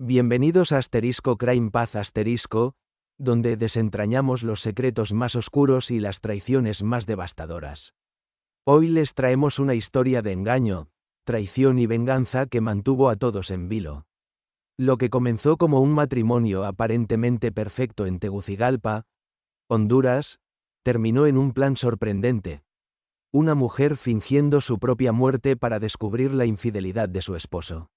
Bienvenidos a Asterisco Crime Path Asterisco, donde desentrañamos los secretos más oscuros y las traiciones más devastadoras. Hoy les traemos una historia de engaño, traición y venganza que mantuvo a todos en vilo. Lo que comenzó como un matrimonio aparentemente perfecto en Tegucigalpa, Honduras, terminó en un plan sorprendente. Una mujer fingiendo su propia muerte para descubrir la infidelidad de su esposo.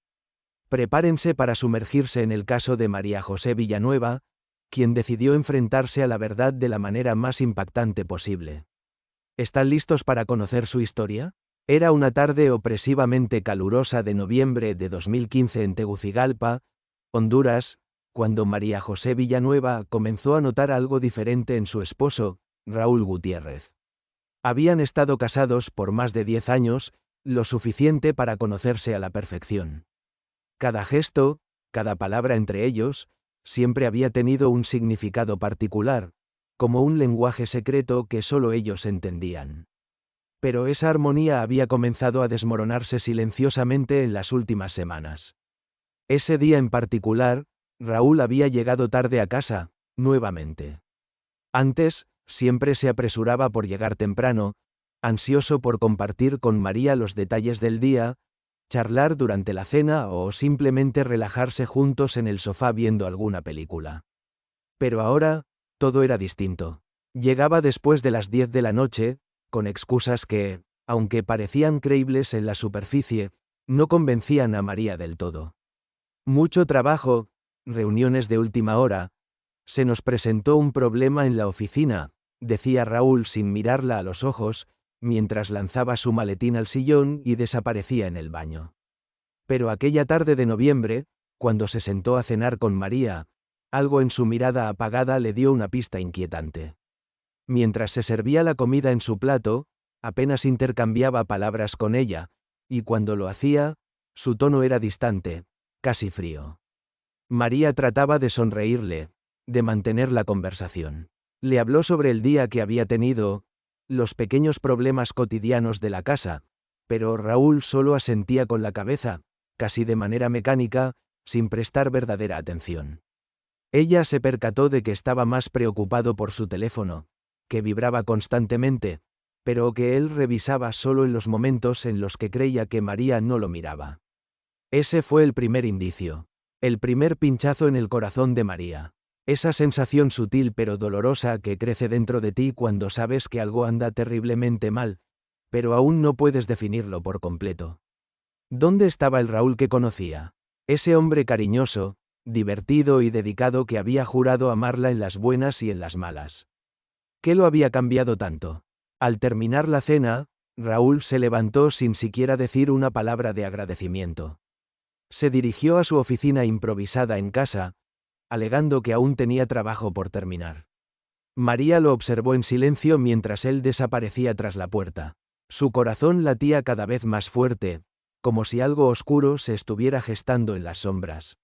Prepárense para sumergirse en el caso de María José Villanueva, quien decidió enfrentarse a la verdad de la manera más impactante posible. ¿Están listos para conocer su historia? Era una tarde opresivamente calurosa de noviembre de 2015 en Tegucigalpa, Honduras, cuando María José Villanueva comenzó a notar algo diferente en su esposo, Raúl Gutiérrez. Habían estado casados por más de 10 años, lo suficiente para conocerse a la perfección. Cada gesto, cada palabra entre ellos, siempre había tenido un significado particular, como un lenguaje secreto que solo ellos entendían. Pero esa armonía había comenzado a desmoronarse silenciosamente en las últimas semanas. Ese día en particular, Raúl había llegado tarde a casa, nuevamente. Antes, siempre se apresuraba por llegar temprano, ansioso por compartir con María los detalles del día, charlar durante la cena o simplemente relajarse juntos en el sofá viendo alguna película. Pero ahora, todo era distinto. Llegaba después de las 10 de la noche, con excusas que, aunque parecían creíbles en la superficie, no convencían a María del todo. Mucho trabajo, reuniones de última hora. Se nos presentó un problema en la oficina, decía Raúl sin mirarla a los ojos, mientras lanzaba su maletín al sillón y desaparecía en el baño. Pero aquella tarde de noviembre, cuando se sentó a cenar con María, algo en su mirada apagada le dio una pista inquietante. Mientras se servía la comida en su plato, apenas intercambiaba palabras con ella, y cuando lo hacía, su tono era distante, casi frío. María trataba de sonreírle, de mantener la conversación. Le habló sobre el día que había tenido, los pequeños problemas cotidianos de la casa, pero Raúl solo asentía con la cabeza, casi de manera mecánica, sin prestar verdadera atención. Ella se percató de que estaba más preocupado por su teléfono, que vibraba constantemente, pero que él revisaba solo en los momentos en los que creía que María no lo miraba. Ese fue el primer indicio, el primer pinchazo en el corazón de María. Esa sensación sutil pero dolorosa que crece dentro de ti cuando sabes que algo anda terriblemente mal, pero aún no puedes definirlo por completo. ¿Dónde estaba el Raúl que conocía? Ese hombre cariñoso, divertido y dedicado que había jurado amarla en las buenas y en las malas. ¿Qué lo había cambiado tanto? Al terminar la cena, Raúl se levantó sin siquiera decir una palabra de agradecimiento. Se dirigió a su oficina improvisada en casa, alegando que aún tenía trabajo por terminar. María lo observó en silencio mientras él desaparecía tras la puerta. Su corazón latía cada vez más fuerte, como si algo oscuro se estuviera gestando en las sombras.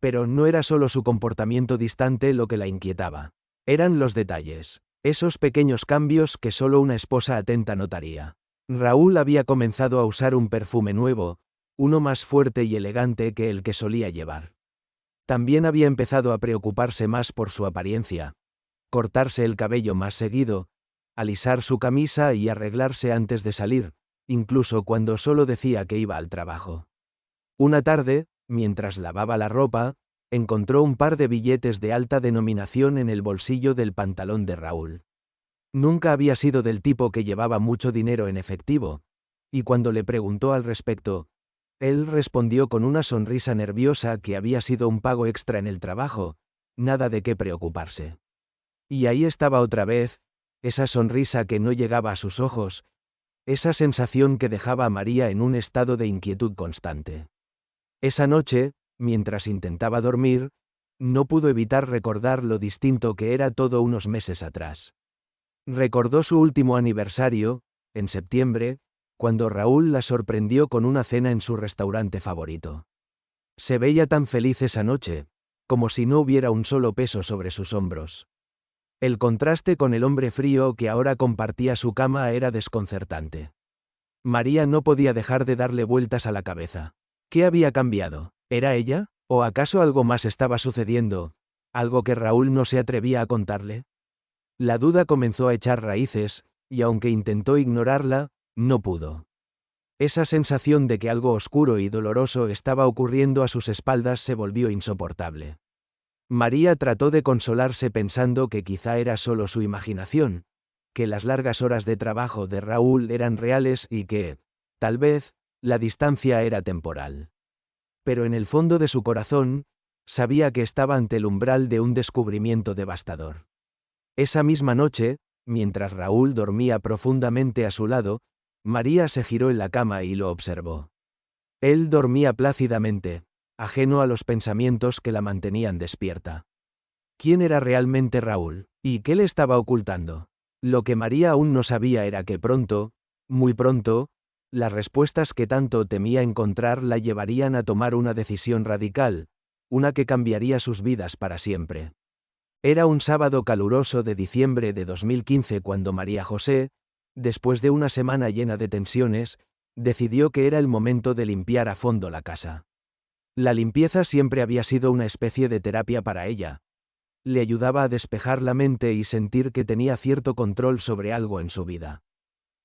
Pero no era solo su comportamiento distante lo que la inquietaba. Eran los detalles, esos pequeños cambios que solo una esposa atenta notaría. Raúl había comenzado a usar un perfume nuevo, uno más fuerte y elegante que el que solía llevar. También había empezado a preocuparse más por su apariencia, cortarse el cabello más seguido, alisar su camisa y arreglarse antes de salir, incluso cuando solo decía que iba al trabajo. Una tarde, mientras lavaba la ropa, encontró un par de billetes de alta denominación en el bolsillo del pantalón de Raúl. Nunca había sido del tipo que llevaba mucho dinero en efectivo, y cuando le preguntó al respecto, él respondió con una sonrisa nerviosa que había sido un pago extra en el trabajo, nada de qué preocuparse. Y ahí estaba otra vez, esa sonrisa que no llegaba a sus ojos, esa sensación que dejaba a María en un estado de inquietud constante. Esa noche, mientras intentaba dormir, no pudo evitar recordar lo distinto que era todo unos meses atrás. Recordó su último aniversario, en septiembre, cuando Raúl la sorprendió con una cena en su restaurante favorito. Se veía tan feliz esa noche, como si no hubiera un solo peso sobre sus hombros. El contraste con el hombre frío que ahora compartía su cama era desconcertante. María no podía dejar de darle vueltas a la cabeza. ¿Qué había cambiado? ¿Era ella? ¿O acaso algo más estaba sucediendo? ¿Algo que Raúl no se atrevía a contarle? La duda comenzó a echar raíces, y aunque intentó ignorarla, no pudo. Esa sensación de que algo oscuro y doloroso estaba ocurriendo a sus espaldas se volvió insoportable. María trató de consolarse pensando que quizá era solo su imaginación, que las largas horas de trabajo de Raúl eran reales y que, tal vez, la distancia era temporal. Pero en el fondo de su corazón, sabía que estaba ante el umbral de un descubrimiento devastador. Esa misma noche, mientras Raúl dormía profundamente a su lado, María se giró en la cama y lo observó. Él dormía plácidamente, ajeno a los pensamientos que la mantenían despierta. ¿Quién era realmente Raúl? ¿Y qué le estaba ocultando? Lo que María aún no sabía era que pronto, muy pronto, las respuestas que tanto temía encontrar la llevarían a tomar una decisión radical, una que cambiaría sus vidas para siempre. Era un sábado caluroso de diciembre de 2015 cuando María José, después de una semana llena de tensiones, decidió que era el momento de limpiar a fondo la casa. La limpieza siempre había sido una especie de terapia para ella. Le ayudaba a despejar la mente y sentir que tenía cierto control sobre algo en su vida.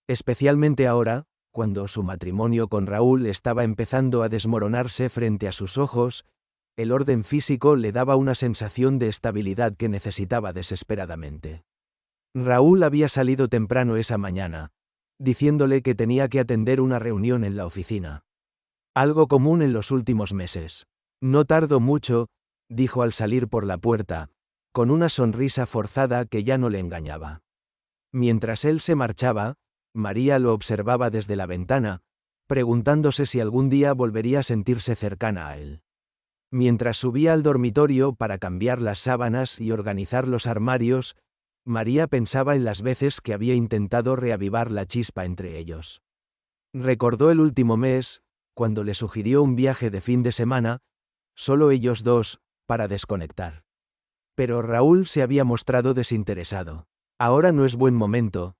Especialmente ahora, cuando su matrimonio con Raúl estaba empezando a desmoronarse frente a sus ojos, el orden físico le daba una sensación de estabilidad que necesitaba desesperadamente. Raúl había salido temprano esa mañana, diciéndole que tenía que atender una reunión en la oficina. Algo común en los últimos meses. No tardó mucho, dijo al salir por la puerta, con una sonrisa forzada que ya no le engañaba. Mientras él se marchaba, María lo observaba desde la ventana, preguntándose si algún día volvería a sentirse cercana a él. Mientras subía al dormitorio para cambiar las sábanas y organizar los armarios, María pensaba en las veces que había intentado reavivar la chispa entre ellos. Recordó el último mes, cuando le sugirió un viaje de fin de semana, solo ellos dos, para desconectar. Pero Raúl se había mostrado desinteresado. Ahora no es buen momento.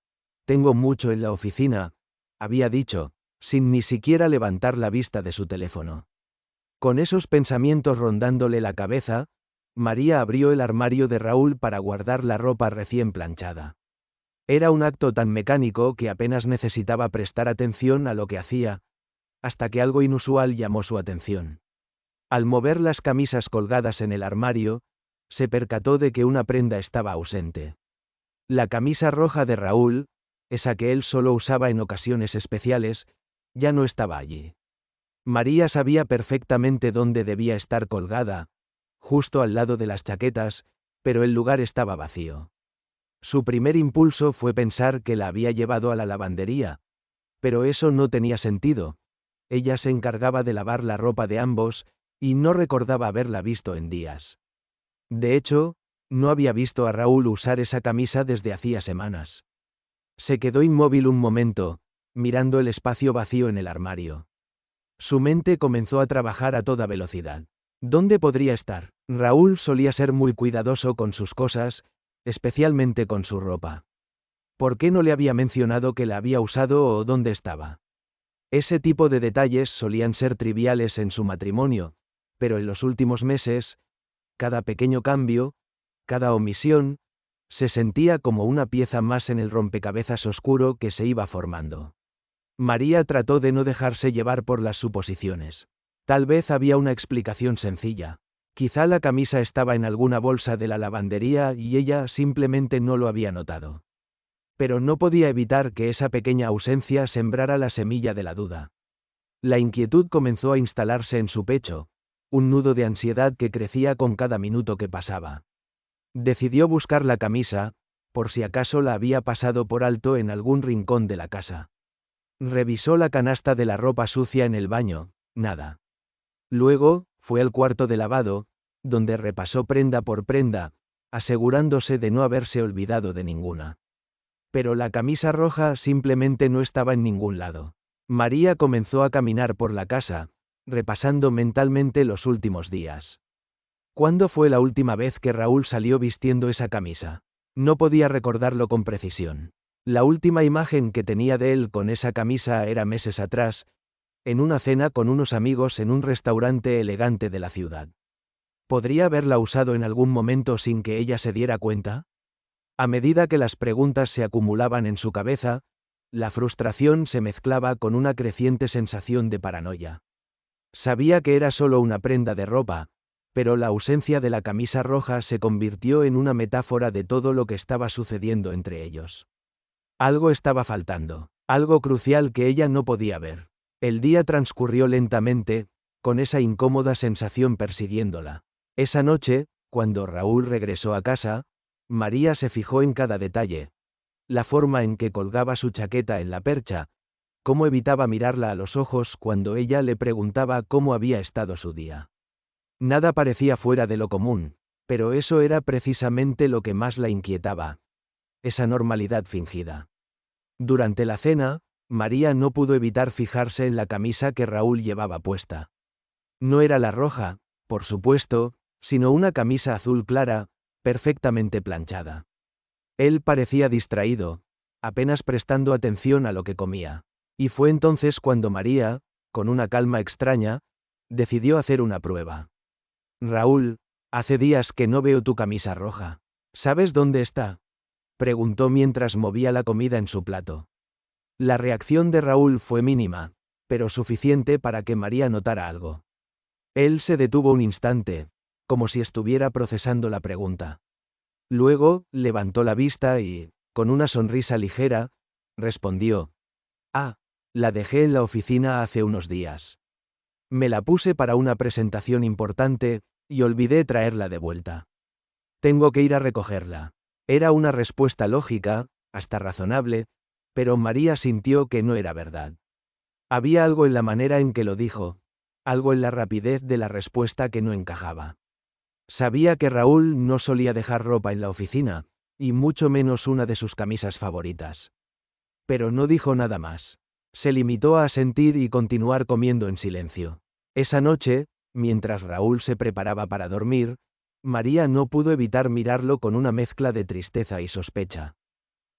Tengo mucho en la oficina, había dicho, sin ni siquiera levantar la vista de su teléfono. Con esos pensamientos rondándole la cabeza, María abrió el armario de Raúl para guardar la ropa recién planchada. Era un acto tan mecánico que apenas necesitaba prestar atención a lo que hacía, hasta que algo inusual llamó su atención. Al mover las camisas colgadas en el armario, se percató de que una prenda estaba ausente. La camisa roja de Raúl, esa que él solo usaba en ocasiones especiales, ya no estaba allí. María sabía perfectamente dónde debía estar colgada, justo al lado de las chaquetas, pero el lugar estaba vacío. Su primer impulso fue pensar que la había llevado a la lavandería, pero eso no tenía sentido. Ella se encargaba de lavar la ropa de ambos, y no recordaba haberla visto en días. De hecho, no había visto a Raúl usar esa camisa desde hacía semanas. Se quedó inmóvil un momento, mirando el espacio vacío en el armario. Su mente comenzó a trabajar a toda velocidad. ¿Dónde podría estar? Raúl solía ser muy cuidadoso con sus cosas, especialmente con su ropa. ¿Por qué no le había mencionado que la había usado o dónde estaba? Ese tipo de detalles solían ser triviales en su matrimonio, pero en los últimos meses, cada pequeño cambio, cada omisión, se sentía como una pieza más en el rompecabezas oscuro que se iba formando. María trató de no dejarse llevar por las suposiciones. Tal vez había una explicación sencilla. Quizá la camisa estaba en alguna bolsa de la lavandería y ella simplemente no lo había notado. Pero no podía evitar que esa pequeña ausencia sembrara la semilla de la duda. La inquietud comenzó a instalarse en su pecho, un nudo de ansiedad que crecía con cada minuto que pasaba. Decidió buscar la camisa, por si acaso la había pasado por alto en algún rincón de la casa. Revisó la canasta de la ropa sucia en el baño, nada. Luego, fue al cuarto de lavado, donde repasó prenda por prenda, asegurándose de no haberse olvidado de ninguna. Pero la camisa roja simplemente no estaba en ningún lado. María comenzó a caminar por la casa, repasando mentalmente los últimos días. ¿Cuándo fue la última vez que Raúl salió vistiendo esa camisa? No podía recordarlo con precisión. La última imagen que tenía de él con esa camisa era meses atrás, en una cena con unos amigos en un restaurante elegante de la ciudad. ¿Podría haberla usado en algún momento sin que ella se diera cuenta? A medida que las preguntas se acumulaban en su cabeza, la frustración se mezclaba con una creciente sensación de paranoia. Sabía que era solo una prenda de ropa, pero la ausencia de la camisa roja se convirtió en una metáfora de todo lo que estaba sucediendo entre ellos. Algo estaba faltando, algo crucial que ella no podía ver. El día transcurrió lentamente, con esa incómoda sensación persiguiéndola. Esa noche, cuando Raúl regresó a casa, María se fijó en cada detalle. La forma en que colgaba su chaqueta en la percha, cómo evitaba mirarla a los ojos cuando ella le preguntaba cómo había estado su día. Nada parecía fuera de lo común, pero eso era precisamente lo que más la inquietaba. Esa normalidad fingida. Durante la cena, María no pudo evitar fijarse en la camisa que Raúl llevaba puesta. No era la roja, por supuesto, sino una camisa azul clara, perfectamente planchada. Él parecía distraído, apenas prestando atención a lo que comía. Y fue entonces cuando María, con una calma extraña, decidió hacer una prueba. Raúl, hace días que no veo tu camisa roja. ¿Sabes dónde está? Preguntó mientras movía la comida en su plato. La reacción de Raúl fue mínima, pero suficiente para que María notara algo. Él se detuvo un instante, como si estuviera procesando la pregunta. Luego, levantó la vista y, con una sonrisa ligera, respondió: «Ah, la dejé en la oficina hace unos días. Me la puse para una presentación importante, y olvidé traerla de vuelta. Tengo que ir a recogerla». Era una respuesta lógica, hasta razonable, pero María sintió que no era verdad. Había algo en la manera en que lo dijo, algo en la rapidez de la respuesta que no encajaba. Sabía que Raúl no solía dejar ropa en la oficina, y mucho menos una de sus camisas favoritas. Pero no dijo nada más. Se limitó a asentir y continuar comiendo en silencio. Esa noche, mientras Raúl se preparaba para dormir, María no pudo evitar mirarlo con una mezcla de tristeza y sospecha.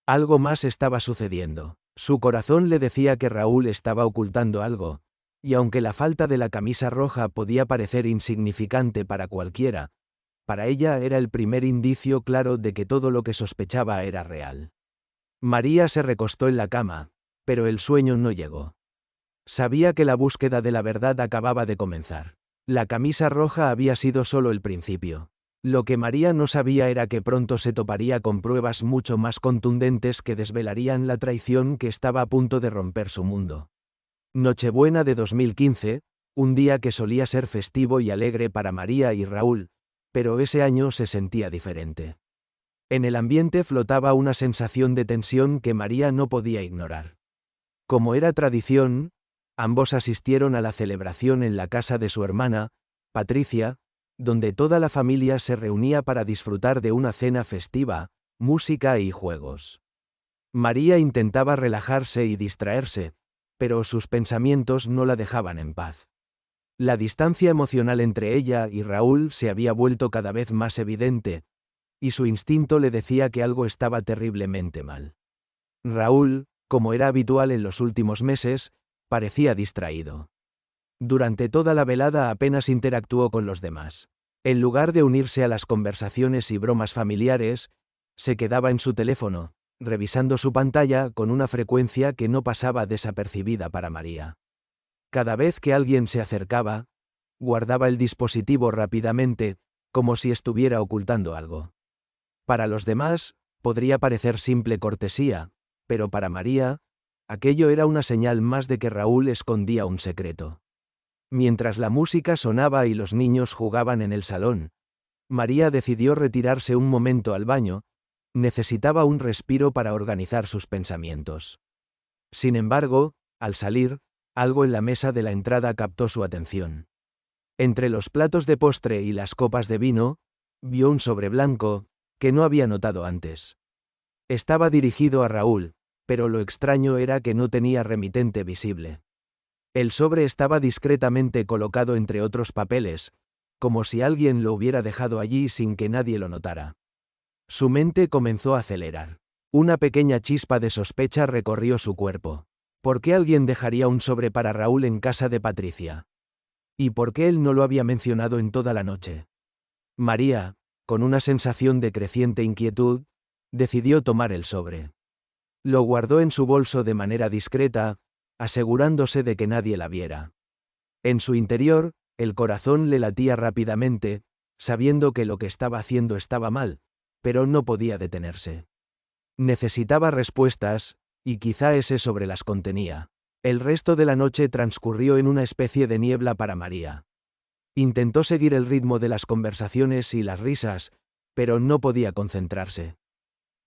Algo más estaba sucediendo. Su corazón le decía que Raúl estaba ocultando algo, y aunque la falta de la camisa roja podía parecer insignificante para cualquiera, para ella era el primer indicio claro de que todo lo que sospechaba era real. María se recostó en la cama, pero el sueño no llegó. Sabía que la búsqueda de la verdad acababa de comenzar. La camisa roja había sido solo el principio. Lo que María no sabía era que pronto se toparía con pruebas mucho más contundentes que desvelarían la traición que estaba a punto de romper su mundo. Nochebuena de 2015, un día que solía ser festivo y alegre para María y Raúl, pero ese año se sentía diferente. En el ambiente flotaba una sensación de tensión que María no podía ignorar. Como era tradición, ambos asistieron a la celebración en la casa de su hermana, Patricia, donde toda la familia se reunía para disfrutar de una cena festiva, música y juegos. María intentaba relajarse y distraerse, pero sus pensamientos no la dejaban en paz. La distancia emocional entre ella y Raúl se había vuelto cada vez más evidente, y su instinto le decía que algo estaba terriblemente mal. Raúl, como era habitual en los últimos meses, parecía distraído. Durante toda la velada apenas interactuó con los demás. En lugar de unirse a las conversaciones y bromas familiares, se quedaba en su teléfono, revisando su pantalla con una frecuencia que no pasaba desapercibida para María. Cada vez que alguien se acercaba, guardaba el dispositivo rápidamente, como si estuviera ocultando algo. Para los demás, podría parecer simple cortesía, pero para María, aquello era una señal más de que Raúl escondía un secreto. Mientras la música sonaba y los niños jugaban en el salón, María decidió retirarse un momento al baño, necesitaba un respiro para organizar sus pensamientos. Sin embargo, al salir, algo en la mesa de la entrada captó su atención. Entre los platos de postre y las copas de vino, vio un sobre blanco, que no había notado antes. Estaba dirigido a Raúl, pero lo extraño era que no tenía remitente visible. El sobre estaba discretamente colocado entre otros papeles, como si alguien lo hubiera dejado allí sin que nadie lo notara. Su mente comenzó a acelerar. Una pequeña chispa de sospecha recorrió su cuerpo. ¿Por qué alguien dejaría un sobre para Raúl en casa de Patricia? ¿Y por qué él no lo había mencionado en toda la noche? María, con una sensación de creciente inquietud, decidió tomar el sobre. Lo guardó en su bolso de manera discreta, asegurándose de que nadie la viera. En su interior, el corazón le latía rápidamente, sabiendo que lo que estaba haciendo estaba mal, pero no podía detenerse. Necesitaba respuestas, y quizá ese sobre las contenía. El resto de la noche transcurrió en una especie de niebla para María. Intentó seguir el ritmo de las conversaciones y las risas, pero no podía concentrarse.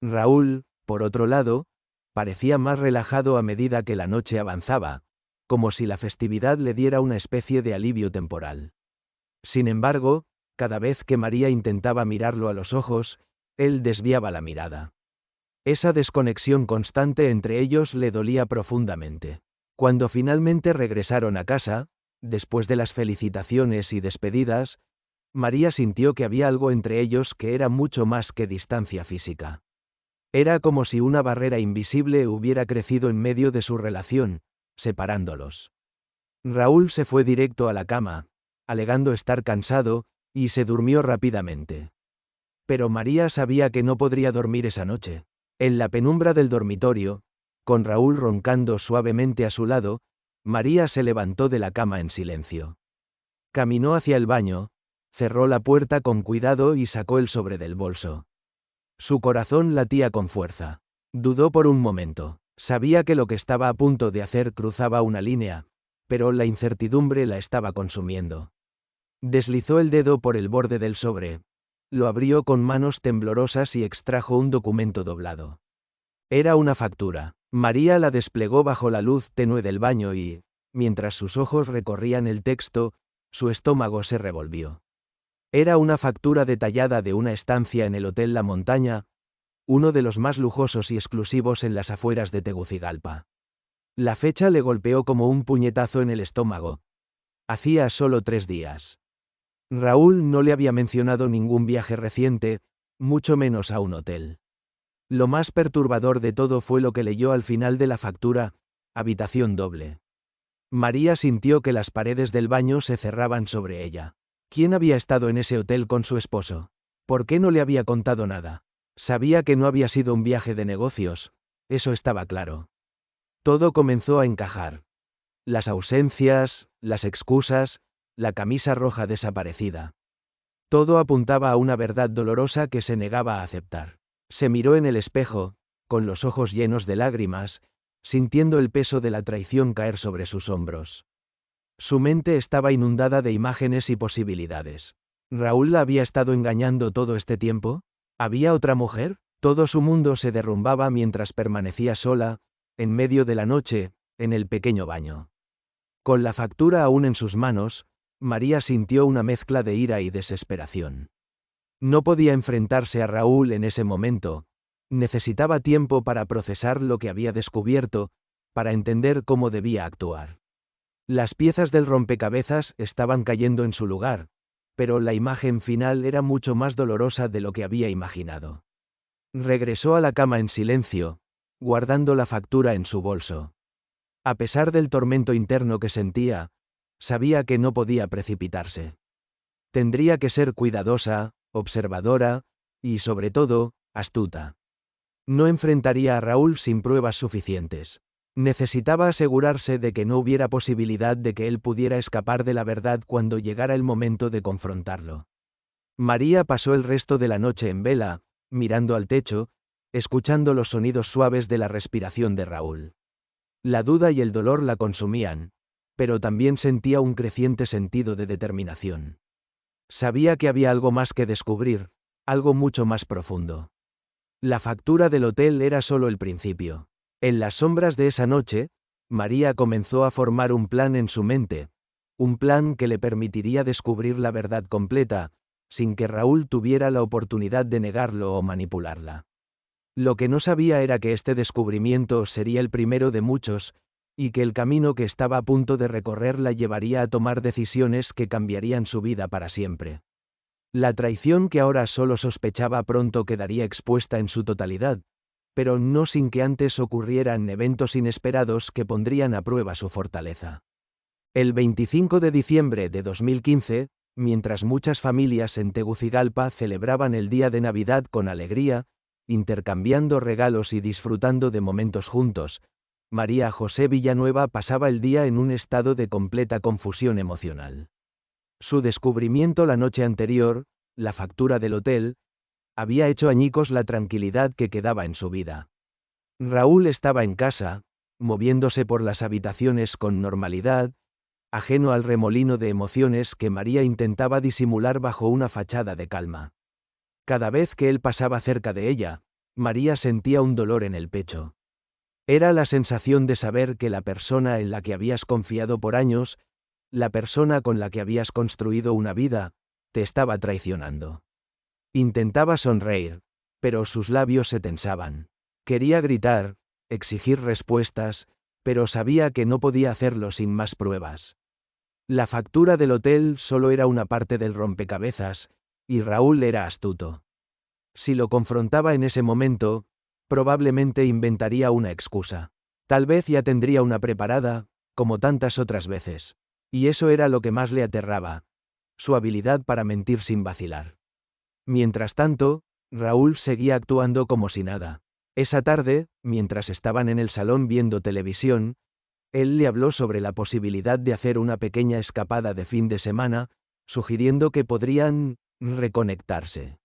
Raúl, por otro lado, parecía más relajado a medida que la noche avanzaba, como si la festividad le diera una especie de alivio temporal. Sin embargo, cada vez que María intentaba mirarlo a los ojos, él desviaba la mirada. Esa desconexión constante entre ellos le dolía profundamente. Cuando finalmente regresaron a casa, después de las felicitaciones y despedidas, María sintió que había algo entre ellos que era mucho más que distancia física. Era como si una barrera invisible hubiera crecido en medio de su relación, separándolos. Raúl se fue directo a la cama, alegando estar cansado, y se durmió rápidamente. Pero María sabía que no podría dormir esa noche. En la penumbra del dormitorio, con Raúl roncando suavemente a su lado, María se levantó de la cama en silencio. Caminó hacia el baño, cerró la puerta con cuidado y sacó el sobre del bolso. Su corazón latía con fuerza. Dudó por un momento. Sabía que lo que estaba a punto de hacer cruzaba una línea, pero la incertidumbre la estaba consumiendo. Deslizó el dedo por el borde del sobre. Lo abrió con manos temblorosas y extrajo un documento doblado. Era una factura. María la desplegó bajo la luz tenue del baño y, mientras sus ojos recorrían el texto, su estómago se revolvió. Era una factura detallada de una estancia en el Hotel La Montaña, uno de los más lujosos y exclusivos en las afueras de Tegucigalpa. La fecha le golpeó como un puñetazo en el estómago. Hacía solo 3 días. Raúl no le había mencionado ningún viaje reciente, mucho menos a un hotel. Lo más perturbador de todo fue lo que leyó al final de la factura: habitación doble. María sintió que las paredes del baño se cerraban sobre ella. ¿Quién había estado en ese hotel con su esposo? ¿Por qué no le había contado nada? Sabía que no había sido un viaje de negocios, eso estaba claro. Todo comenzó a encajar. Las ausencias, las excusas, la camisa roja desaparecida. Todo apuntaba a una verdad dolorosa que se negaba a aceptar. Se miró en el espejo, con los ojos llenos de lágrimas, sintiendo el peso de la traición caer sobre sus hombros. Su mente estaba inundada de imágenes y posibilidades. ¿Raúl la había estado engañando todo este tiempo? ¿Había otra mujer? Todo su mundo se derrumbaba mientras permanecía sola, en medio de la noche, en el pequeño baño. Con la factura aún en sus manos, María sintió una mezcla de ira y desesperación. No podía enfrentarse a Raúl en ese momento. Necesitaba tiempo para procesar lo que había descubierto, para entender cómo debía actuar. Las piezas del rompecabezas estaban cayendo en su lugar, pero la imagen final era mucho más dolorosa de lo que había imaginado. Regresó a la cama en silencio, guardando la factura en su bolso. A pesar del tormento interno que sentía, sabía que no podía precipitarse. Tendría que ser cuidadosa, observadora, y sobre todo, astuta. No enfrentaría a Raúl sin pruebas suficientes. Necesitaba asegurarse de que no hubiera posibilidad de que él pudiera escapar de la verdad cuando llegara el momento de confrontarlo. María pasó el resto de la noche en vela, mirando al techo, escuchando los sonidos suaves de la respiración de Raúl. La duda y el dolor la consumían, pero también sentía un creciente sentido de determinación. Sabía que había algo más que descubrir, algo mucho más profundo. La factura del hotel era solo el principio. En las sombras de esa noche, María comenzó a formar un plan en su mente, un plan que le permitiría descubrir la verdad completa, sin que Raúl tuviera la oportunidad de negarlo o manipularla. Lo que no sabía era que este descubrimiento sería el primero de muchos, y que el camino que estaba a punto de recorrer la llevaría a tomar decisiones que cambiarían su vida para siempre. La traición que ahora solo sospechaba pronto quedaría expuesta en su totalidad, pero no sin que antes ocurrieran eventos inesperados que pondrían a prueba su fortaleza. El 25 de diciembre de 2015, mientras muchas familias en Tegucigalpa celebraban el día de Navidad con alegría, intercambiando regalos y disfrutando de momentos juntos, María José Villanueva pasaba el día en un estado de completa confusión emocional. Su descubrimiento la noche anterior, la factura del hotel, había hecho añicos la tranquilidad que quedaba en su vida. Raúl estaba en casa, moviéndose por las habitaciones con normalidad, ajeno al remolino de emociones que María intentaba disimular bajo una fachada de calma. Cada vez que él pasaba cerca de ella, María sentía un dolor en el pecho. Era la sensación de saber que la persona en la que habías confiado por años, la persona con la que habías construido una vida, te estaba traicionando. Intentaba sonreír, pero sus labios se tensaban. Quería gritar, exigir respuestas, pero sabía que no podía hacerlo sin más pruebas. La factura del hotel solo era una parte del rompecabezas, y Raúl era astuto. Si lo confrontaba en ese momento, probablemente inventaría una excusa. Tal vez ya tendría una preparada, como tantas otras veces. Y eso era lo que más le aterraba, su habilidad para mentir sin vacilar. Mientras tanto, Raúl seguía actuando como si nada. Esa tarde, mientras estaban en el salón viendo televisión, él le habló sobre la posibilidad de hacer una pequeña escapada de fin de semana, sugiriendo que podrían reconectarse.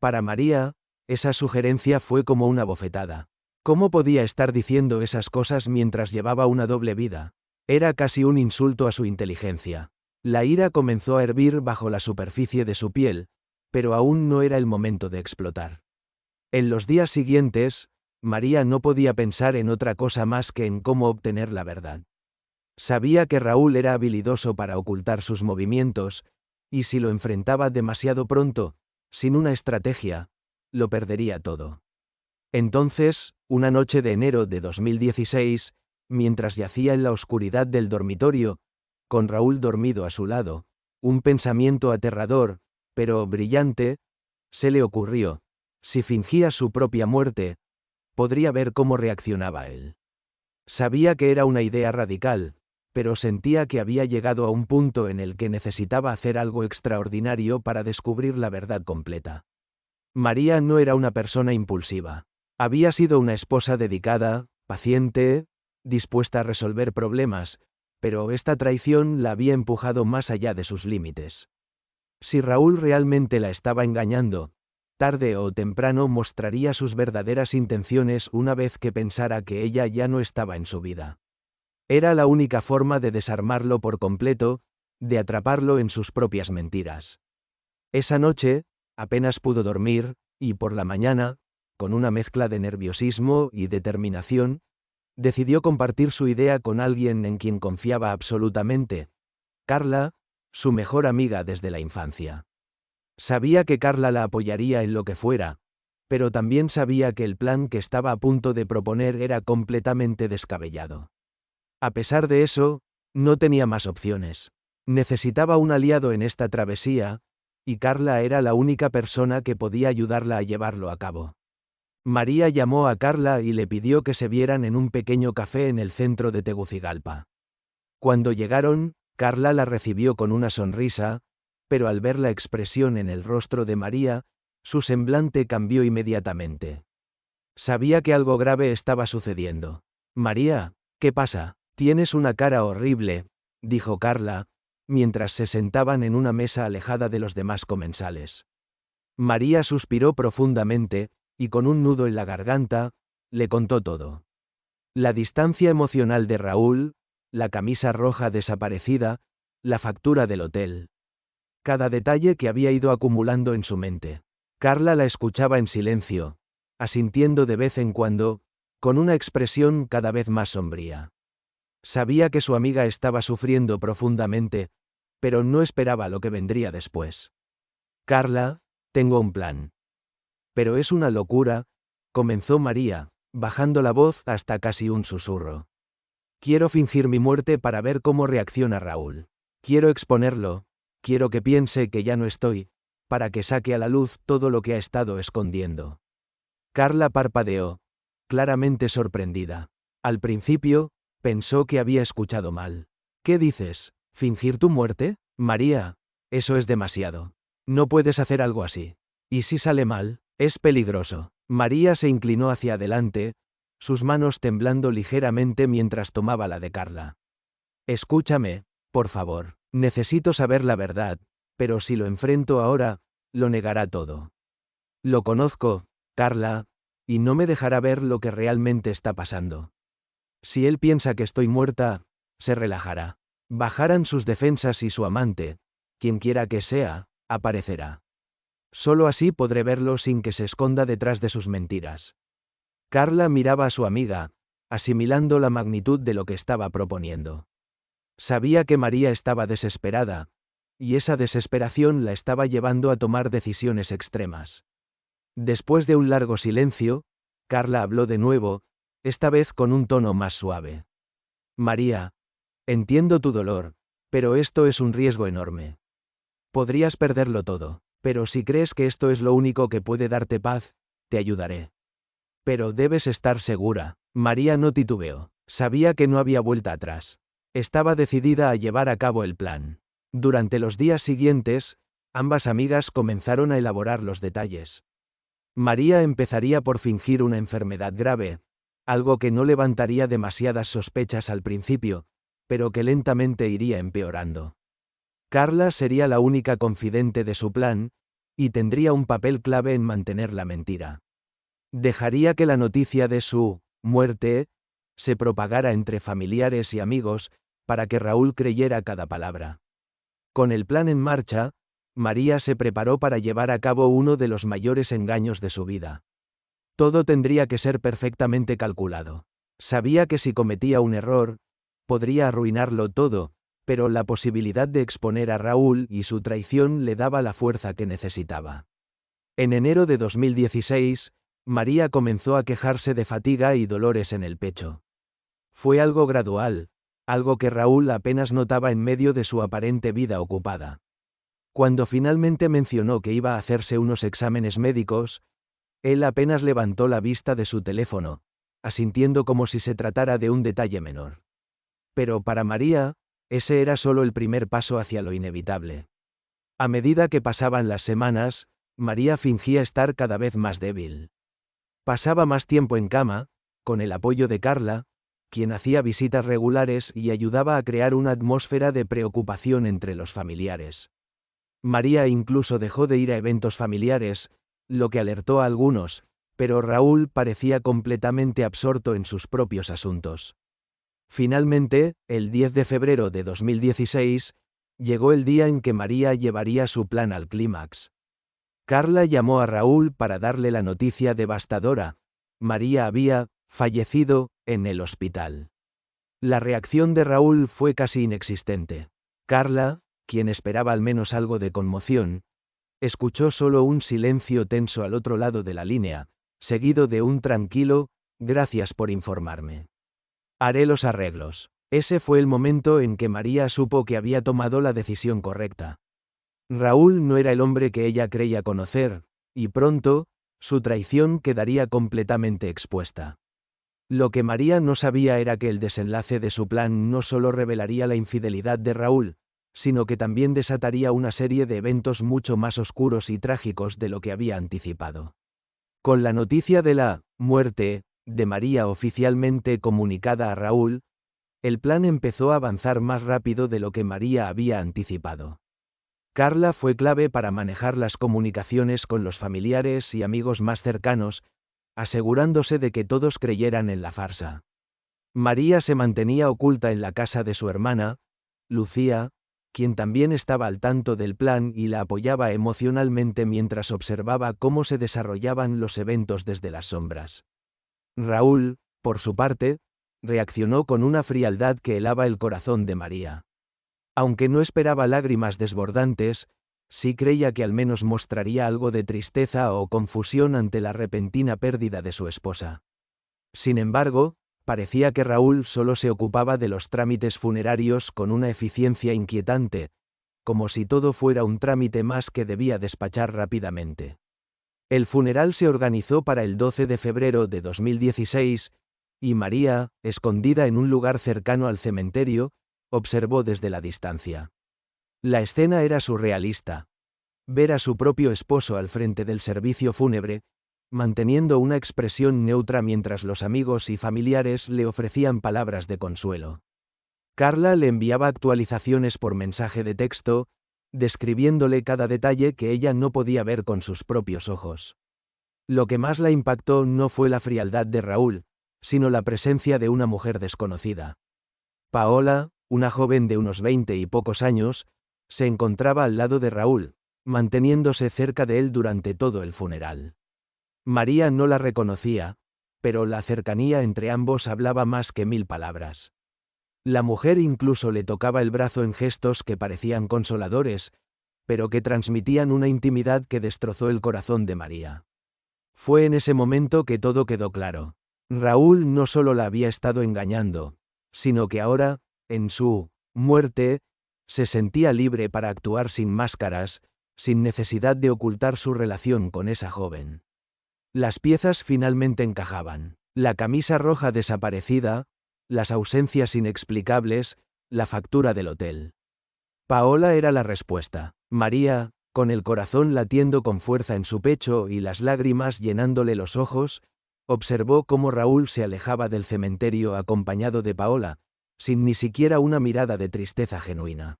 Para María, esa sugerencia fue como una bofetada. ¿Cómo podía estar diciendo esas cosas mientras llevaba una doble vida? Era casi un insulto a su inteligencia. La ira comenzó a hervir bajo la superficie de su piel, pero aún no era el momento de explotar. En los días siguientes, María no podía pensar en otra cosa más que en cómo obtener la verdad. Sabía que Raúl era habilidoso para ocultar sus movimientos, y si lo enfrentaba demasiado pronto, sin una estrategia, lo perdería todo. Entonces, una noche de enero de 2016, mientras yacía en la oscuridad del dormitorio, con Raúl dormido a su lado, un pensamiento aterrador, pero brillante, se le ocurrió: si fingía su propia muerte, podría ver cómo reaccionaba él. Sabía que era una idea radical, pero sentía que había llegado a un punto en el que necesitaba hacer algo extraordinario para descubrir la verdad completa. María no era una persona impulsiva. Había sido una esposa dedicada, paciente, dispuesta a resolver problemas, pero esta traición la había empujado más allá de sus límites. Si Raúl realmente la estaba engañando, tarde o temprano mostraría sus verdaderas intenciones una vez que pensara que ella ya no estaba en su vida. Era la única forma de desarmarlo por completo, de atraparlo en sus propias mentiras. Esa noche, apenas pudo dormir, y por la mañana, con una mezcla de nerviosismo y determinación, decidió compartir su idea con alguien en quien confiaba absolutamente: Carla, su mejor amiga desde la infancia. Sabía que Carla la apoyaría en lo que fuera, pero también sabía que el plan que estaba a punto de proponer era completamente descabellado. A pesar de eso, no tenía más opciones. Necesitaba un aliado en esta travesía, y Carla era la única persona que podía ayudarla a llevarlo a cabo. María llamó a Carla y le pidió que se vieran en un pequeño café en el centro de Tegucigalpa. Cuando llegaron, Carla la recibió con una sonrisa, pero al ver la expresión en el rostro de María, su semblante cambió inmediatamente. Sabía que algo grave estaba sucediendo. María, ¿qué pasa? Tienes una cara horrible, dijo Carla, mientras se sentaban en una mesa alejada de los demás comensales. María suspiró profundamente, y con un nudo en la garganta, le contó todo. La distancia emocional de Raúl, la camisa roja desaparecida, la factura del hotel. Cada detalle que había ido acumulando en su mente. Carla la escuchaba en silencio, asintiendo de vez en cuando, con una expresión cada vez más sombría. Sabía que su amiga estaba sufriendo profundamente, pero no esperaba lo que vendría después. Carla, tengo un plan. Pero es una locura, comenzó María, bajando la voz hasta casi un susurro. Quiero fingir mi muerte para ver cómo reacciona Raúl. Quiero exponerlo, quiero que piense que ya no estoy, para que saque a la luz todo lo que ha estado escondiendo. Carla parpadeó, claramente sorprendida. Al principio, pensó que había escuchado mal. ¿Qué dices? ¿Fingir tu muerte? María, Eso es demasiado. No puedes hacer algo así. ¿Y si sale mal? Es peligroso. María se inclinó hacia adelante, sus manos temblando ligeramente mientras tomaba la de Carla. Escúchame, por favor. Necesito saber la verdad, pero si lo enfrento ahora, lo negará todo. Lo conozco, Carla, y no me dejará ver lo que realmente está pasando. Si él piensa que estoy muerta, se relajará. Bajarán sus defensas y su amante, quien quiera que sea, aparecerá. Solo así podré verlo sin que se esconda detrás de sus mentiras. Carla miraba a su amiga, asimilando la magnitud de lo que estaba proponiendo. Sabía que María estaba desesperada, y esa desesperación la estaba llevando a tomar decisiones extremas. Después de un largo silencio, Carla habló de nuevo, esta vez con un tono más suave. María, entiendo tu dolor, pero esto es un riesgo enorme. Podrías perderlo todo, pero si crees que esto es lo único que puede darte paz, te ayudaré. Pero debes estar segura. María no titubeó. Sabía que no había vuelta atrás. Estaba decidida a llevar a cabo el plan. Durante los días siguientes, ambas amigas comenzaron a elaborar los detalles. María empezaría por fingir una enfermedad grave, algo que no levantaría demasiadas sospechas al principio, pero que lentamente iría empeorando. Carla sería la única confidente de su plan, y tendría un papel clave en mantener la mentira. Dejaría que la noticia de su muerte se propagara entre familiares y amigos, para que Raúl creyera cada palabra. Con el plan en marcha, María se preparó para llevar a cabo uno de los mayores engaños de su vida. Todo tendría que ser perfectamente calculado. Sabía que si cometía un error, podría arruinarlo todo, pero la posibilidad de exponer a Raúl y su traición le daba la fuerza que necesitaba. En enero de 2016, María comenzó a quejarse de fatiga y dolores en el pecho. Fue algo gradual, algo que Raúl apenas notaba en medio de su aparente vida ocupada. Cuando finalmente mencionó que iba a hacerse unos exámenes médicos, él apenas levantó la vista de su teléfono, asintiendo como si se tratara de un detalle menor. Pero para María, ese era solo el primer paso hacia lo inevitable. A medida que pasaban las semanas, María fingía estar cada vez más débil. Pasaba más tiempo en cama, con el apoyo de Carla, quien hacía visitas regulares y ayudaba a crear una atmósfera de preocupación entre los familiares. María incluso dejó de ir a eventos familiares, lo que alertó a algunos, pero Raúl parecía completamente absorto en sus propios asuntos. Finalmente, el 10 de febrero de 2016, llegó el día en que María llevaría su plan al clímax. Carla llamó a Raúl para darle la noticia devastadora: María había fallecido en el hospital. La reacción de Raúl fue casi inexistente. Carla, quien esperaba al menos algo de conmoción, escuchó solo un silencio tenso al otro lado de la línea, seguido de un tranquilo, gracias por informarme. Haré los arreglos. Ese fue el momento en que María supo que había tomado la decisión correcta. Raúl no era el hombre que ella creía conocer, y pronto, su traición quedaría completamente expuesta. Lo que María no sabía era que el desenlace de su plan no solo revelaría la infidelidad de Raúl, sino que también desataría una serie de eventos mucho más oscuros y trágicos de lo que había anticipado. Con la noticia de la muerte de María oficialmente comunicada a Raúl, el plan empezó a avanzar más rápido de lo que María había anticipado. Carla fue clave para manejar las comunicaciones con los familiares y amigos más cercanos, asegurándose de que todos creyeran en la farsa. María se mantenía oculta en la casa de su hermana, Lucía, quien también estaba al tanto del plan y la apoyaba emocionalmente mientras observaba cómo se desarrollaban los eventos desde las sombras. Raúl, por su parte, reaccionó con una frialdad que helaba el corazón de María. Aunque no esperaba lágrimas desbordantes, sí creía que al menos mostraría algo de tristeza o confusión ante la repentina pérdida de su esposa. Sin embargo, parecía que Raúl solo se ocupaba de los trámites funerarios con una eficiencia inquietante, como si todo fuera un trámite más que debía despachar rápidamente. El funeral se organizó para el 12 de febrero de 2016, y María, escondida en un lugar cercano al cementerio, observó desde la distancia. La escena era surrealista. Ver a su propio esposo al frente del servicio fúnebre, manteniendo una expresión neutra mientras los amigos y familiares le ofrecían palabras de consuelo. Carla le enviaba actualizaciones por mensaje de texto, describiéndole cada detalle que ella no podía ver con sus propios ojos. Lo que más la impactó no fue la frialdad de Raúl, sino la presencia de una mujer desconocida. Paola, una joven de unos 20 y pocos años, se encontraba al lado de Raúl, manteniéndose cerca de él durante todo el funeral. María no la reconocía, pero la cercanía entre ambos hablaba más que 1000 palabras. La mujer incluso le tocaba el brazo en gestos que parecían consoladores, pero que transmitían una intimidad que destrozó el corazón de María. Fue en ese momento que todo quedó claro. Raúl no solo la había estado engañando, sino que ahora, en su muerte, se sentía libre para actuar sin máscaras, sin necesidad de ocultar su relación con esa joven. Las piezas finalmente encajaban. La camisa roja desaparecida, las ausencias inexplicables, la factura del hotel. Paola era la respuesta. María, con el corazón latiendo con fuerza en su pecho y las lágrimas llenándole los ojos, observó cómo Raúl se alejaba del cementerio acompañado de Paola, sin ni siquiera una mirada de tristeza genuina.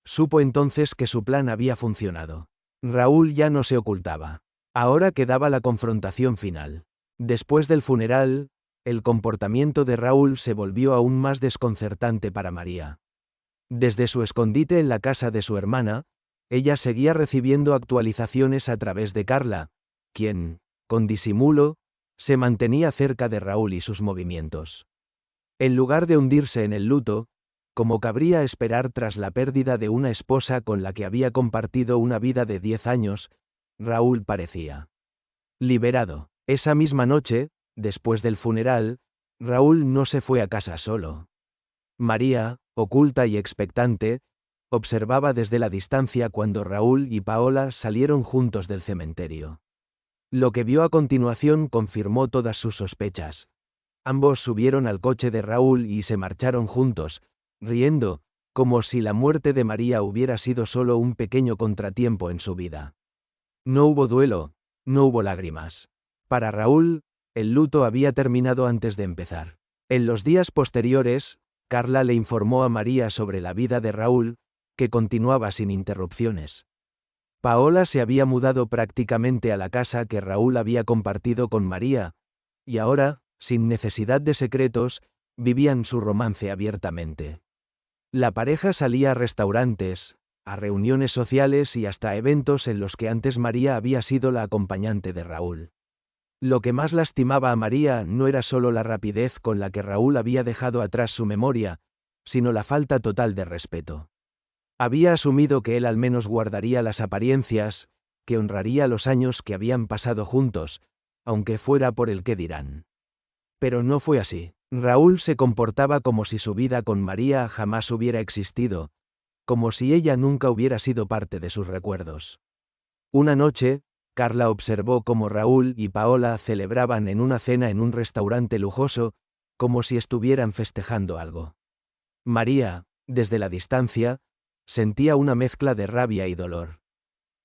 Supo entonces que su plan había funcionado. Raúl ya no se ocultaba. Ahora quedaba la confrontación final. Después del funeral, el comportamiento de Raúl se volvió aún más desconcertante para María. Desde su escondite en la casa de su hermana, ella seguía recibiendo actualizaciones a través de Carla, quien, con disimulo, se mantenía cerca de Raúl y sus movimientos. En lugar de hundirse en el luto, como cabría esperar tras la pérdida de una esposa con la que había compartido una vida de 10 años, Raúl parecía liberado. Esa misma noche, después del funeral, Raúl no se fue a casa solo. María, oculta y expectante, observaba desde la distancia cuando Raúl y Paola salieron juntos del cementerio. Lo que vio a continuación confirmó todas sus sospechas. Ambos subieron al coche de Raúl y se marcharon juntos, riendo, como si la muerte de María hubiera sido solo un pequeño contratiempo en su vida. No hubo duelo, no hubo lágrimas. Para Raúl, el luto había terminado antes de empezar. En los días posteriores, Carla le informó a María sobre la vida de Raúl, que continuaba sin interrupciones. Paola se había mudado prácticamente a la casa que Raúl había compartido con María, y ahora, sin necesidad de secretos, vivían su romance abiertamente. La pareja salía a restaurantes, a reuniones sociales y hasta eventos en los que antes María había sido la acompañante de Raúl. Lo que más lastimaba a María no era solo la rapidez con la que Raúl había dejado atrás su memoria, sino la falta total de respeto. Había asumido que él al menos guardaría las apariencias, que honraría los años que habían pasado juntos, aunque fuera por el qué dirán. Pero no fue así. Raúl se comportaba como si su vida con María jamás hubiera existido, como si ella nunca hubiera sido parte de sus recuerdos. Una noche, Carla observó cómo Raúl y Paola celebraban en una cena en un restaurante lujoso, como si estuvieran festejando algo. María, desde la distancia, sentía una mezcla de rabia y dolor.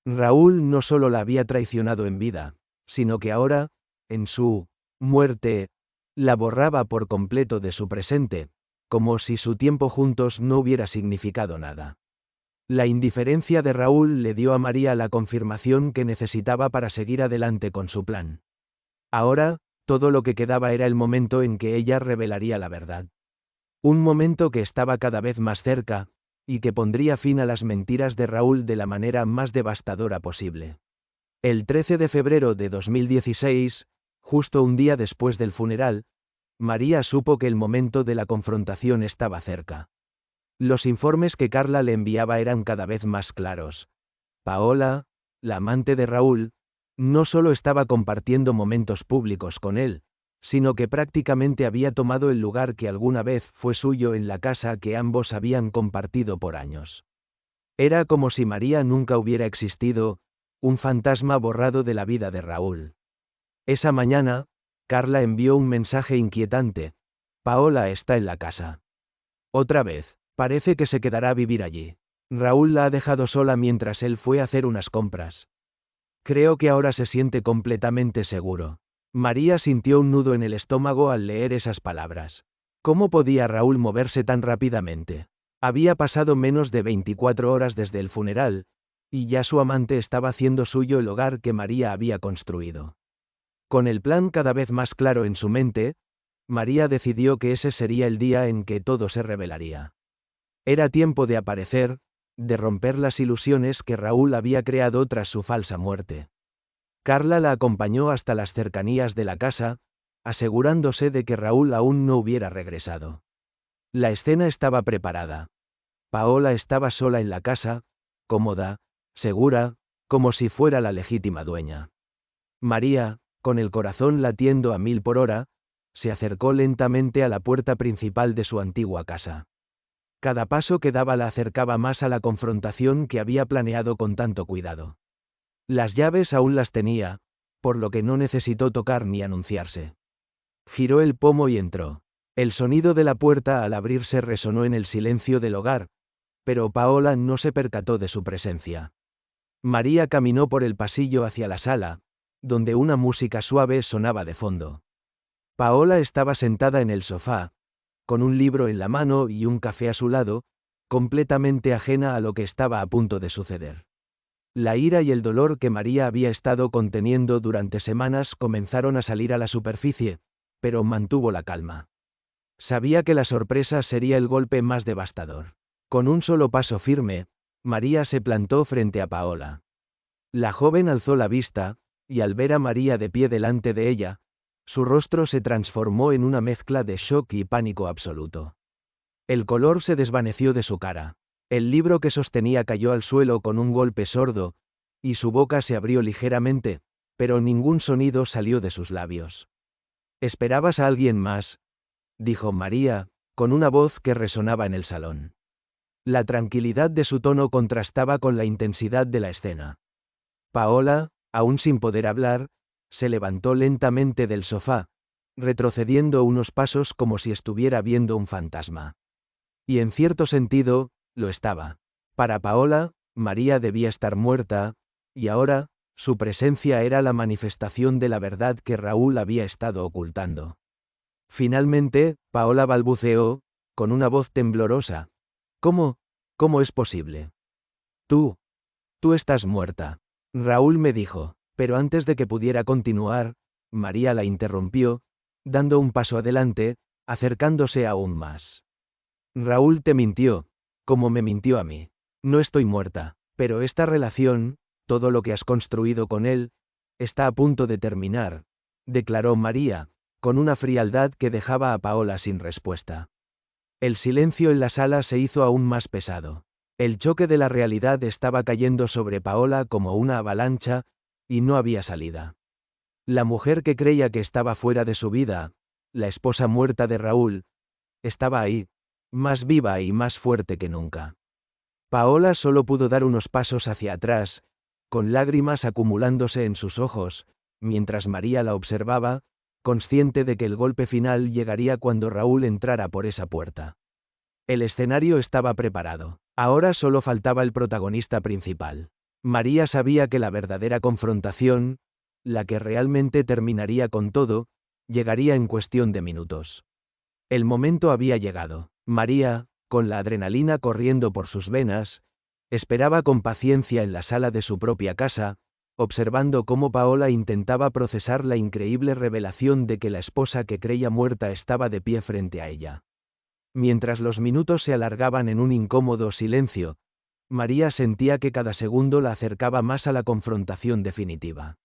Raúl no solo la había traicionado en vida, sino que ahora, en su muerte, la borraba por completo de su presente, como si su tiempo juntos no hubiera significado nada. La indiferencia de Raúl le dio a María la confirmación que necesitaba para seguir adelante con su plan. Ahora, todo lo que quedaba era el momento en que ella revelaría la verdad. Un momento que estaba cada vez más cerca, y que pondría fin a las mentiras de Raúl de la manera más devastadora posible. El 13 de febrero de 2016, justo un día después del funeral, María supo que el momento de la confrontación estaba cerca. Los informes que Carla le enviaba eran cada vez más claros. Paola, la amante de Raúl, no solo estaba compartiendo momentos públicos con él, sino que prácticamente había tomado el lugar que alguna vez fue suyo en la casa que ambos habían compartido por años. Era como si María nunca hubiera existido, un fantasma borrado de la vida de Raúl. Esa mañana, Carla envió un mensaje inquietante: Paola está en la casa. Otra vez, parece que se quedará a vivir allí. Raúl la ha dejado sola mientras él fue a hacer unas compras. Creo que ahora se siente completamente seguro. María sintió un nudo en el estómago al leer esas palabras. ¿Cómo podía Raúl moverse tan rápidamente? Había pasado menos de 24 horas desde el funeral, y ya su amante estaba haciendo suyo el hogar que María había construido. Con el plan cada vez más claro en su mente, María decidió que ese sería el día en que todo se revelaría. Era tiempo de aparecer, de romper las ilusiones que Raúl había creado tras su falsa muerte. Carla la acompañó hasta las cercanías de la casa, asegurándose de que Raúl aún no hubiera regresado. La escena estaba preparada. Paola estaba sola en la casa, cómoda, segura, como si fuera la legítima dueña. María, con el corazón latiendo a 1000 por hora, se acercó lentamente a la puerta principal de su antigua casa. Cada paso que daba la acercaba más a la confrontación que había planeado con tanto cuidado. Las llaves aún las tenía, por lo que no necesitó tocar ni anunciarse. Giró el pomo y entró. El sonido de la puerta al abrirse resonó en el silencio del hogar, pero Paola no se percató de su presencia. María caminó por el pasillo hacia la sala, donde una música suave sonaba de fondo. Paola estaba sentada en el sofá, con un libro en la mano y un café a su lado, completamente ajena a lo que estaba a punto de suceder. La ira y el dolor que María había estado conteniendo durante semanas comenzaron a salir a la superficie, pero mantuvo la calma. Sabía que la sorpresa sería el golpe más devastador. Con un solo paso firme, María se plantó frente a Paola. La joven alzó la vista, y al ver a María de pie delante de ella, su rostro se transformó en una mezcla de shock y pánico absoluto. El color se desvaneció de su cara. El libro que sostenía cayó al suelo con un golpe sordo, y su boca se abrió ligeramente, pero ningún sonido salió de sus labios. «¿Esperabas a alguien más?», dijo María, con una voz que resonaba en el salón. La tranquilidad de su tono contrastaba con la intensidad de la escena. Paola, aún sin poder hablar, se levantó lentamente del sofá, retrocediendo unos pasos como si estuviera viendo un fantasma. Y en cierto sentido, lo estaba. Para Paola, María debía estar muerta, y ahora, su presencia era la manifestación de la verdad que Raúl había estado ocultando. Finalmente, Paola balbuceó, con una voz temblorosa. «¿Cómo? ¿Cómo es posible? Tú estás muerta». Raúl me dijo, pero antes de que pudiera continuar, María la interrumpió, dando un paso adelante, acercándose aún más. «Raúl te mintió, como me mintió a mí. No estoy muerta, pero esta relación, todo lo que has construido con él, está a punto de terminar», declaró María, con una frialdad que dejaba a Paola sin respuesta. El silencio en la sala se hizo aún más pesado. El choque de la realidad estaba cayendo sobre Paola como una avalancha, y no había salida. La mujer que creía que estaba fuera de su vida, la esposa muerta de Raúl, estaba ahí, más viva y más fuerte que nunca. Paola solo pudo dar unos pasos hacia atrás, con lágrimas acumulándose en sus ojos, mientras María la observaba, consciente de que el golpe final llegaría cuando Raúl entrara por esa puerta. El escenario estaba preparado. Ahora solo faltaba el protagonista principal. María sabía que la verdadera confrontación, la que realmente terminaría con todo, llegaría en cuestión de minutos. El momento había llegado. María, con la adrenalina corriendo por sus venas, esperaba con paciencia en la sala de su propia casa, observando cómo Paola intentaba procesar la increíble revelación de que la esposa que creía muerta estaba de pie frente a ella. Mientras los minutos se alargaban en un incómodo silencio, María sentía que cada segundo la acercaba más a la confrontación definitiva.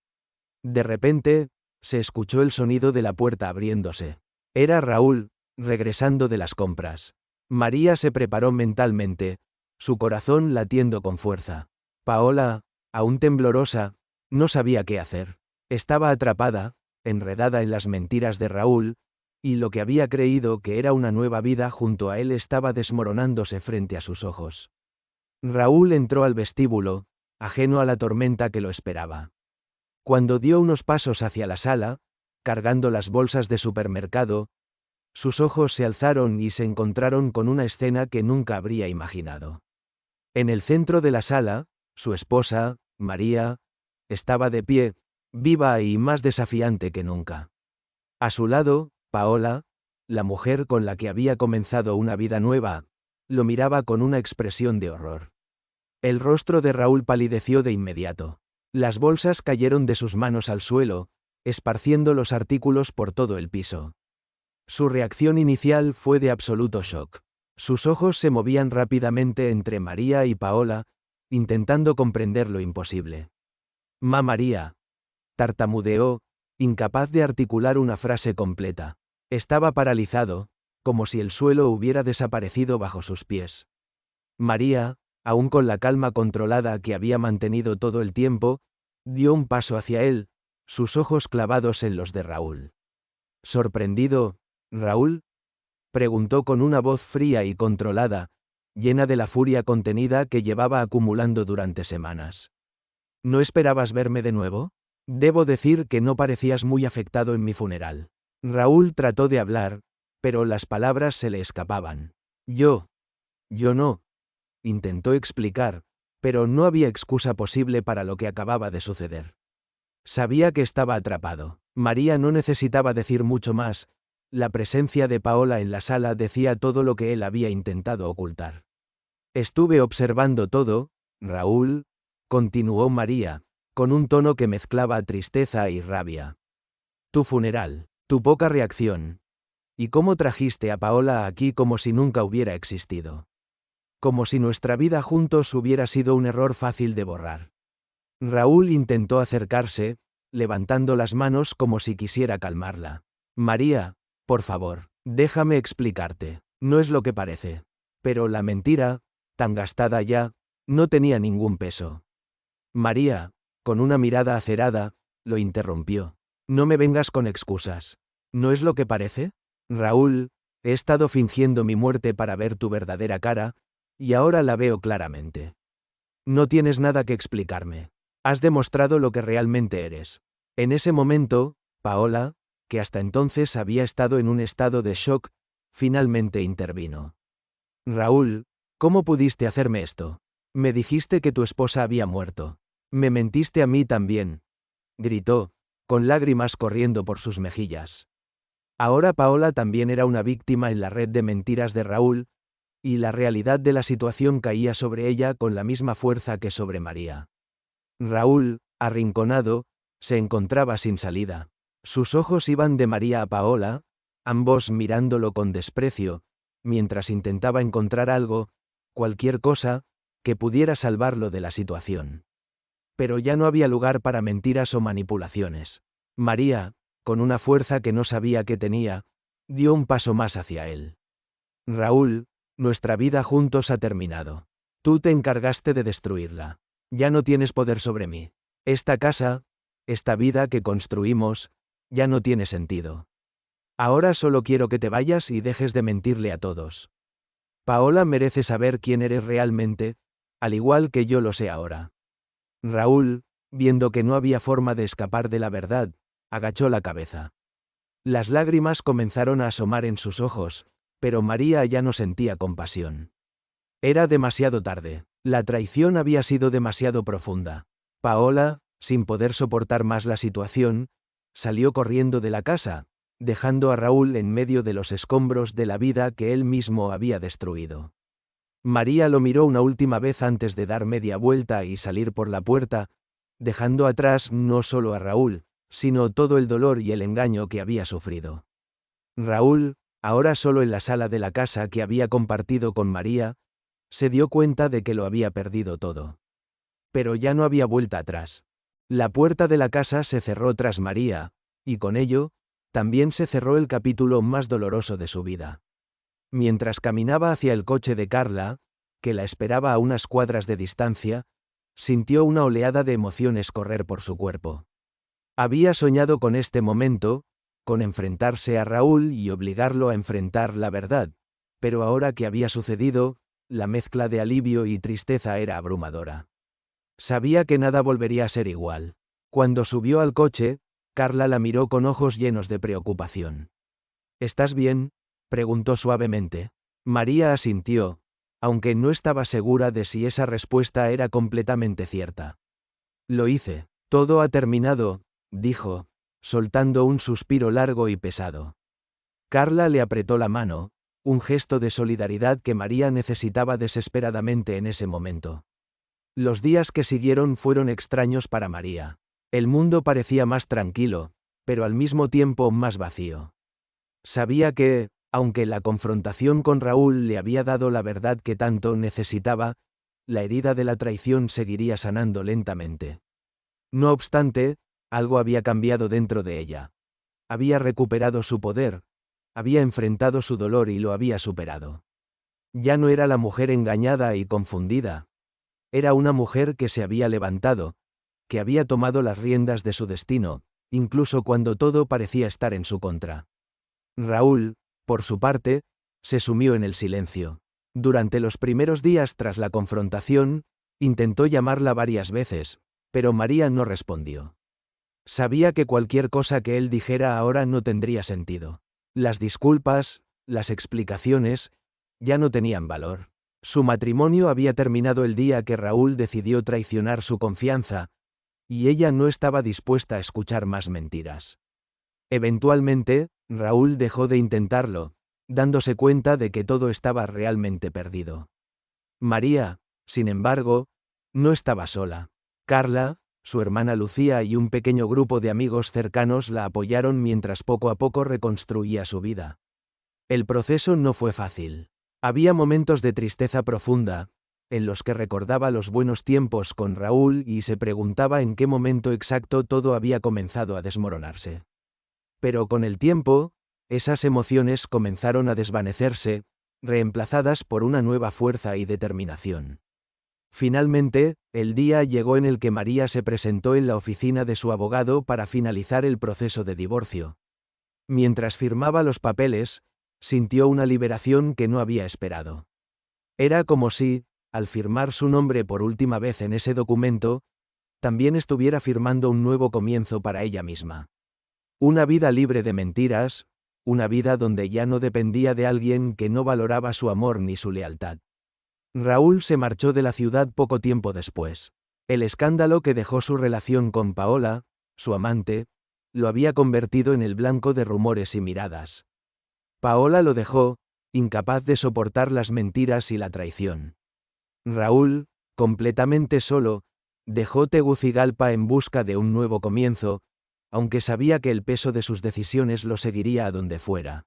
De repente, se escuchó el sonido de la puerta abriéndose. Era Raúl, regresando de las compras. María se preparó mentalmente, su corazón latiendo con fuerza. Paola, aún temblorosa, no sabía qué hacer. Estaba atrapada, enredada en las mentiras de Raúl, y lo que había creído que era una nueva vida junto a él estaba desmoronándose frente a sus ojos. Raúl entró al vestíbulo, ajeno a la tormenta que lo esperaba. Cuando dio unos pasos hacia la sala, cargando las bolsas de supermercado, sus ojos se alzaron y se encontraron con una escena que nunca habría imaginado. En el centro de la sala, su esposa, María, estaba de pie, viva y más desafiante que nunca. A su lado, Paola, la mujer con la que había comenzado una vida nueva, lo miraba con una expresión de horror. El rostro de Raúl palideció de inmediato. Las bolsas cayeron de sus manos al suelo, esparciendo los artículos por todo el piso. Su reacción inicial fue de absoluto shock. Sus ojos se movían rápidamente entre María y Paola, intentando comprender lo imposible. María, tartamudeó, incapaz de articular una frase completa. Estaba paralizado, como si el suelo hubiera desaparecido bajo sus pies. María, aún con la calma controlada que había mantenido todo el tiempo, dio un paso hacia él, sus ojos clavados en los de Raúl. Sorprendido, ¿Raúl?, preguntó con una voz fría y controlada, llena de la furia contenida que llevaba acumulando durante semanas. ¿No esperabas verme de nuevo? Debo decir que no parecías muy afectado en mi funeral. Raúl trató de hablar, pero las palabras se le escapaban. Yo no. Intentó explicar, pero no había excusa posible para lo que acababa de suceder. Sabía que estaba atrapado. María no necesitaba decir mucho más, la presencia de Paola en la sala decía todo lo que él había intentado ocultar. Estuve observando todo, Raúl, continuó María, con un tono que mezclaba tristeza y rabia. Tu funeral, tu poca reacción. ¿Y cómo trajiste a Paola aquí como si nunca hubiera existido? Como si nuestra vida juntos hubiera sido un error fácil de borrar. Raúl intentó acercarse, levantando las manos como si quisiera calmarla. María, por favor, déjame explicarte. No es lo que parece. Pero la mentira, tan gastada ya, no tenía ningún peso. María, con una mirada acerada, lo interrumpió. No me vengas con excusas. ¿No es lo que parece? Raúl, he estado fingiendo mi muerte para ver tu verdadera cara, y ahora la veo claramente. No tienes nada que explicarme. Has demostrado lo que realmente eres. En ese momento, Paola, que hasta entonces había estado en un estado de shock, finalmente intervino. Raúl, ¿cómo pudiste hacerme esto? Me dijiste que tu esposa había muerto. Me mentiste a mí también. Gritó, con lágrimas corriendo por sus mejillas. Ahora Paola también era una víctima en la red de mentiras de Raúl, y la realidad de la situación caía sobre ella con la misma fuerza que sobre María. Raúl, arrinconado, se encontraba sin salida. Sus ojos iban de María a Paola, ambos mirándolo con desprecio, mientras intentaba encontrar algo, cualquier cosa, que pudiera salvarlo de la situación. Pero ya no había lugar para mentiras o manipulaciones. María, con una fuerza que no sabía que tenía, dio un paso más hacia él. Raúl, nuestra vida juntos ha terminado. Tú te encargaste de destruirla. Ya no tienes poder sobre mí. Esta casa, esta vida que construimos, ya no tiene sentido. Ahora solo quiero que te vayas y dejes de mentirle a todos. Paola merece saber quién eres realmente, al igual que yo lo sé ahora. Raúl, viendo que no había forma de escapar de la verdad, agachó la cabeza. Las lágrimas comenzaron a asomar en sus ojos, pero María ya no sentía compasión. Era demasiado tarde. La traición había sido demasiado profunda. Paola, sin poder soportar más la situación, salió corriendo de la casa, dejando a Raúl en medio de los escombros de la vida que él mismo había destruido. María lo miró una última vez antes de dar media vuelta y salir por la puerta, dejando atrás no solo a Raúl, sino todo el dolor y el engaño que había sufrido. Raúl, ahora solo en la sala de la casa que había compartido con María, se dio cuenta de que lo había perdido todo. Pero ya no había vuelta atrás. La puerta de la casa se cerró tras María, y con ello, también se cerró el capítulo más doloroso de su vida. Mientras caminaba hacia el coche de Carla, que la esperaba a unas cuadras de distancia, sintió una oleada de emociones correr por su cuerpo. Había soñado con este momento, con enfrentarse a Raúl y obligarlo a enfrentar la verdad, pero ahora que había sucedido, la mezcla de alivio y tristeza era abrumadora. Sabía que nada volvería a ser igual. Cuando subió al coche, Carla la miró con ojos llenos de preocupación. ¿Estás bien?, preguntó suavemente. María asintió, aunque no estaba segura de si esa respuesta era completamente cierta. Lo hice. Todo ha terminado, dijo, soltando un suspiro largo y pesado. Carla le apretó la mano, un gesto de solidaridad que María necesitaba desesperadamente en ese momento. Los días que siguieron fueron extraños para María. El mundo parecía más tranquilo, pero al mismo tiempo más vacío. Sabía que, aunque la confrontación con Raúl le había dado la verdad que tanto necesitaba, la herida de la traición seguiría sanando lentamente. No obstante, algo había cambiado dentro de ella. Había recuperado su poder, había enfrentado su dolor y lo había superado. Ya no era la mujer engañada y confundida. Era una mujer que se había levantado, que había tomado las riendas de su destino, incluso cuando todo parecía estar en su contra. Raúl, por su parte, se sumió en el silencio. Durante los primeros días tras la confrontación, intentó llamarla varias veces, pero María no respondió. Sabía que cualquier cosa que él dijera ahora no tendría sentido. Las disculpas, las explicaciones, ya no tenían valor. Su matrimonio había terminado el día que Raúl decidió traicionar su confianza, y ella no estaba dispuesta a escuchar más mentiras. Eventualmente, Raúl dejó de intentarlo, dándose cuenta de que todo estaba realmente perdido. María, sin embargo, no estaba sola. Carla, su hermana Lucía y un pequeño grupo de amigos cercanos la apoyaron mientras poco a poco reconstruía su vida. El proceso no fue fácil. Había momentos de tristeza profunda, en los que recordaba los buenos tiempos con Raúl y se preguntaba en qué momento exacto todo había comenzado a desmoronarse. Pero con el tiempo, esas emociones comenzaron a desvanecerse, reemplazadas por una nueva fuerza y determinación. Finalmente, el día llegó en el que María se presentó en la oficina de su abogado para finalizar el proceso de divorcio. Mientras firmaba los papeles, sintió una liberación que no había esperado. Era como si, al firmar su nombre por última vez en ese documento, también estuviera firmando un nuevo comienzo para ella misma. Una vida libre de mentiras, una vida donde ya no dependía de alguien que no valoraba su amor ni su lealtad. Raúl se marchó de la ciudad poco tiempo después. El escándalo que dejó su relación con Paola, su amante, lo había convertido en el blanco de rumores y miradas. Paola lo dejó, incapaz de soportar las mentiras y la traición. Raúl, completamente solo, dejó Tegucigalpa en busca de un nuevo comienzo, aunque sabía que el peso de sus decisiones lo seguiría a donde fuera.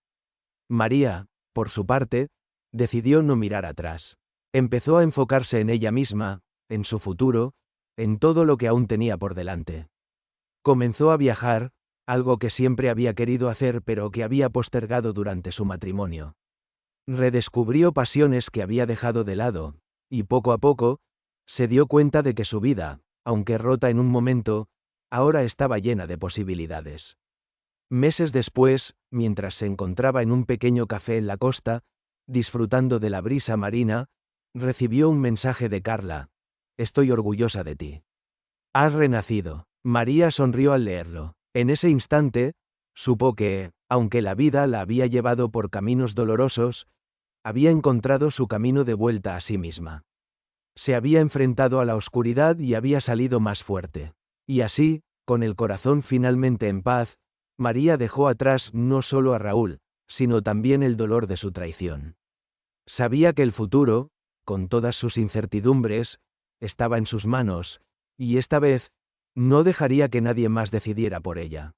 María, por su parte, decidió no mirar atrás. Empezó a enfocarse en ella misma, en su futuro, en todo lo que aún tenía por delante. Comenzó a viajar, algo que siempre había querido hacer pero que había postergado durante su matrimonio. Redescubrió pasiones que había dejado de lado, y poco a poco, se dio cuenta de que su vida, aunque rota en un momento, ahora estaba llena de posibilidades. Meses después, mientras se encontraba en un pequeño café en la costa, disfrutando de la brisa marina, recibió un mensaje de Carla. Estoy orgullosa de ti. Has renacido. María sonrió al leerlo. En ese instante, supo que, aunque la vida la había llevado por caminos dolorosos, había encontrado su camino de vuelta a sí misma. Se había enfrentado a la oscuridad y había salido más fuerte. Y así, con el corazón finalmente en paz, María dejó atrás no solo a Raúl, sino también el dolor de su traición. Sabía que el futuro, con todas sus incertidumbres, estaba en sus manos, y esta vez, no dejaría que nadie más decidiera por ella.